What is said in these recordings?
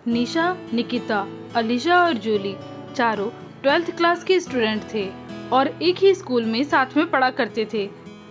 निशा, निकिता, अलीशा और जूली चारों 12th class के स्टूडेंट थे और एक ही स्कूल में साथ में पढ़ा करते थे।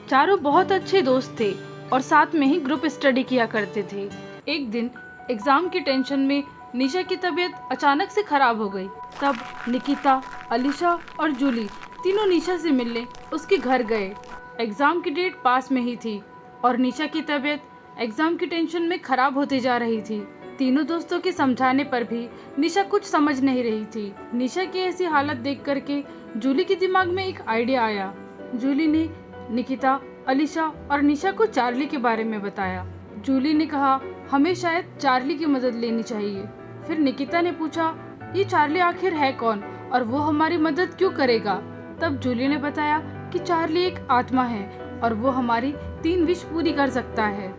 चारों बहुत अच्छे दोस्त थे और साथ में ही ग्रुप स्टडी किया करते थे। एक दिन एग्ज़ाम की टेंशन में निशा की तबीयत अचानक से खराब हो गई। तब निकिता, अलीशा और जूली तीनों निशा से मिलने उसके घर गए। एग्ज़ाम की डेट पास में ही थी और निशा की तबीयत एग्ज़ाम की टेंशन में खराब होती जा रही थी। तीनों दोस्तों के समझाने पर भी निशा कुछ समझ नहीं रही थी। निशा की ऐसी हालत देख करके जूली के दिमाग में एक आइडिया आया। जूली ने निकिता, अलीशा और निशा को चार्ली के बारे में बताया। जूली ने कहा हमें शायद चार्ली की मदद लेनी चाहिए। फिर निकिता ने पूछा ये चार्ली आखिर है कौन और वो हमारी मदद क्यों करेगा। तब जूली ने बताया कि चार्ली एक आत्मा है और वो हमारी 3 विश पूरी कर सकता है।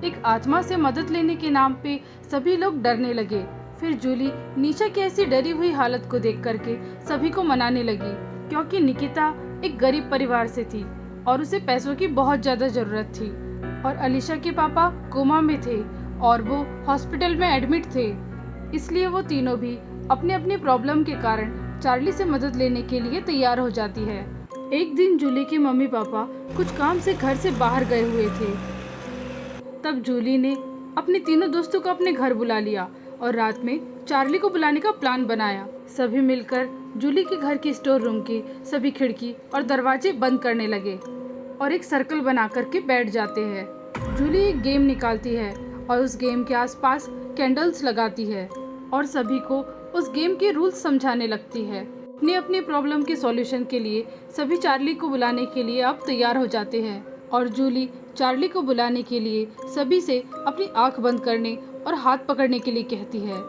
एक आत्मा से मदद लेने के नाम पे सभी लोग डरने लगे। फिर जूली निशा की ऐसी डरी हुई हालत को देख करके सभी को मनाने लगी, क्योंकि निकिता एक गरीब परिवार से थी और उसे पैसों की बहुत ज़्यादा ज़रूरत थी और अलीशा के पापा कोमा में थे और वो हॉस्पिटल में एडमिट थे। इसलिए वो तीनों भी अपने अपने प्रॉब्लम के कारण चार्ली से मदद लेने के लिए तैयार हो जाती है। एक दिन जूली के मम्मी पापा कुछ काम से घर से बाहर गए हुए थे। तब जूली ने अपने तीनों दोस्तों को अपने घर बुला लिया और रात में चार्ली को बुलाने का प्लान बनाया। सभी मिलकर जूली के घर की स्टोर रूम की सभी खिड़की और दरवाजे बंद करने लगे और एक सर्कल बना करके बैठ जाते हैं। जूली एक गेम निकालती है और उस गेम के आसपास कैंडल्स लगाती है और सभी को उस गेम के रूल्स समझाने लगती है। अपनी अपनी प्रॉब्लम के सॉल्यूशन के लिए सभी चार्ली को बुलाने के लिए अब तैयार हो जाते हैं और जूली चार्ली को बुलाने के लिए सभी से अपनी आंख बंद करने और हाथ पकड़ने के लिए कहती है।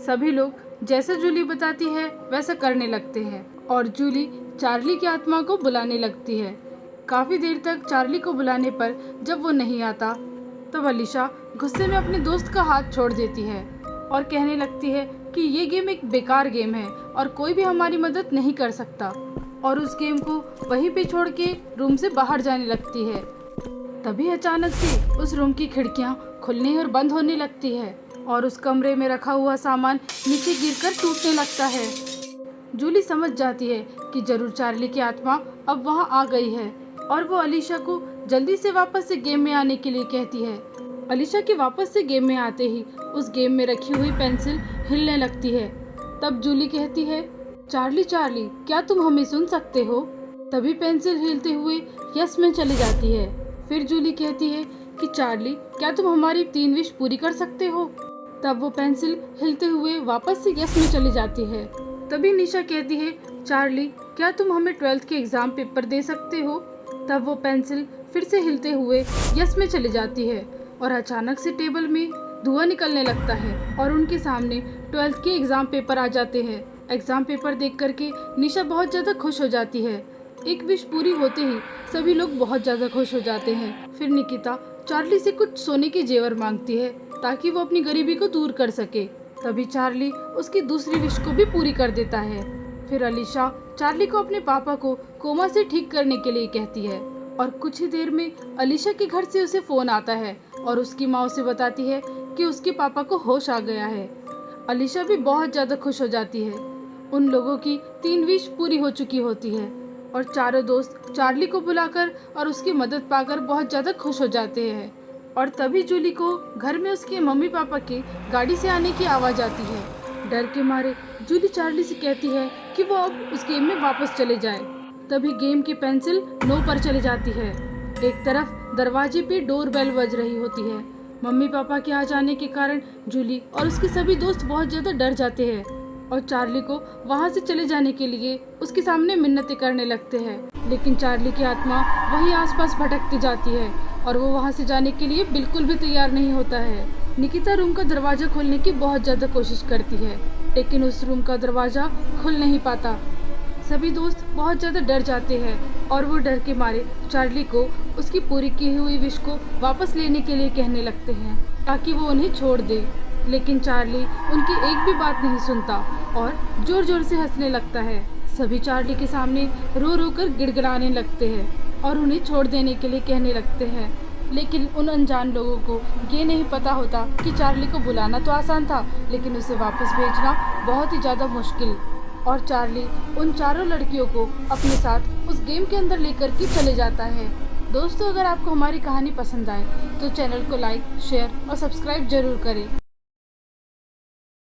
सभी लोग जैसा जूली बताती है वैसा करने लगते हैं और जूली चार्ली की आत्मा को बुलाने लगती है। काफ़ी देर तक चार्ली को बुलाने पर जब वो नहीं आता तब अलीशा गुस्से में अपने दोस्त का हाथ छोड़ देती है और कहने लगती है कि ये गेम एक बेकार गेम है और कोई भी हमारी मदद नहीं कर सकता, और उस गेम को वहीं पे छोड़ के रूम से बाहर जाने लगती है। तभी अचानक से उस रूम की खिड़कियां खुलने और बंद होने लगती है और उस कमरे में रखा हुआ सामान नीचे गिरकर टूटने लगता है। जूली समझ जाती है कि जरूर चार्ली की आत्मा अब वहां आ गई है और वो अलीशा को जल्दी से वापस से गेम में आने के लिए कहती है। अलीशा के वापस से गेम में आते ही उस गेम में रखी हुई पेंसिल हिलने लगती है। तब जूली कहती है चार्ली चार्ली क्या तुम हमें सुन सकते हो। तभी पेंसिल हिलते हुए यस में चली जाती है। फिर जूली कहती है कि चार्ली क्या तुम हमारी 3 विश पूरी कर सकते हो। तब वो पेंसिल हिलते हुए वापस से यस में चली जाती है। तभी निशा कहती है चार्ली क्या तुम हमें 12th के एग्ज़ाम पेपर दे सकते हो। तब वो पेंसिल फिर से हिलते हुए यस में चली जाती है और अचानक से टेबल में धुआं निकलने लगता है और उनके सामने 12th के एग्ज़ाम पेपर आ जाते हैं। एग्ज़ाम पेपर देख करके निशा बहुत ज़्यादा खुश हो जाती है। एक विश पूरी होते ही सभी लोग बहुत ज़्यादा खुश हो जाते हैं। फिर निकिता चार्ली से कुछ सोने के जेवर मांगती है ताकि वो अपनी गरीबी को दूर कर सके। तभी चार्ली उसकी दूसरी विश को भी पूरी कर देता है। फिर अलीशा चार्ली को अपने पापा को कोमा से ठीक करने के लिए कहती है और कुछ ही देर में अलीशा के घर से उसे फ़ोन आता है और उसकी माँ उसे बताती है कि उसके पापा को होश आ गया है। अलीशा भी बहुत ज़्यादा खुश हो जाती है। उन लोगों की 3 विश पूरी हो चुकी होती है और चारों दोस्त चार्ली को बुलाकर और उसकी मदद पाकर बहुत ज़्यादा खुश हो जाते हैं। और तभी जूली को घर में उसके मम्मी पापा की गाड़ी से आने की आवाज़ आती है। डर के मारे जूली चार्ली से कहती है कि वो अब उस गेम में वापस चले जाए। तभी गेम की पेंसिल नो पर चली जाती है। एक तरफ दरवाजे पे डोर बेल बज रही होती है। मम्मी पापा के आ जाने के कारण जूली और उसके सभी दोस्त बहुत ज़्यादा डर जाते हैं और चार्ली को वहाँ से चले जाने के लिए उसके सामने मिन्नतें करने लगते हैं। लेकिन चार्ली की आत्मा वहीं आसपास भटकती जाती है और वो वहाँ से जाने के लिए बिल्कुल भी तैयार नहीं होता है। निकिता रूम का दरवाज़ा खोलने की बहुत ज़्यादा कोशिश करती है लेकिन उस रूम का दरवाज़ा खुल नहीं पाता। सभी दोस्त बहुत ज़्यादा डर जाते हैं और वो डर के मारे चार्ली को उसकी पूरी की हुई विश को वापस लेने के लिए कहने लगते हैं ताकि वो उन्हें छोड़ दे। लेकिन चार्ली उनकी एक भी बात नहीं सुनता और जोर जोर से हंसने लगता है। सभी चार्ली के सामने रो रो कर गिड़गिड़ाने लगते हैं और उन्हें छोड़ देने के लिए कहने लगते हैं। लेकिन उन अनजान लोगों को ये नहीं पता होता कि चार्ली को बुलाना तो आसान था, लेकिन उसे वापस भेजना बहुत ही ज़्यादा मुश्किल। और चार्ली उन चारों लड़कियों को अपने साथ उस गेम के अंदर लेकर के चले जाता है। दोस्तों, अगर आपको हमारी कहानी पसंद आए तो चैनल को लाइक, शेयर और सब्सक्राइब जरूर करें।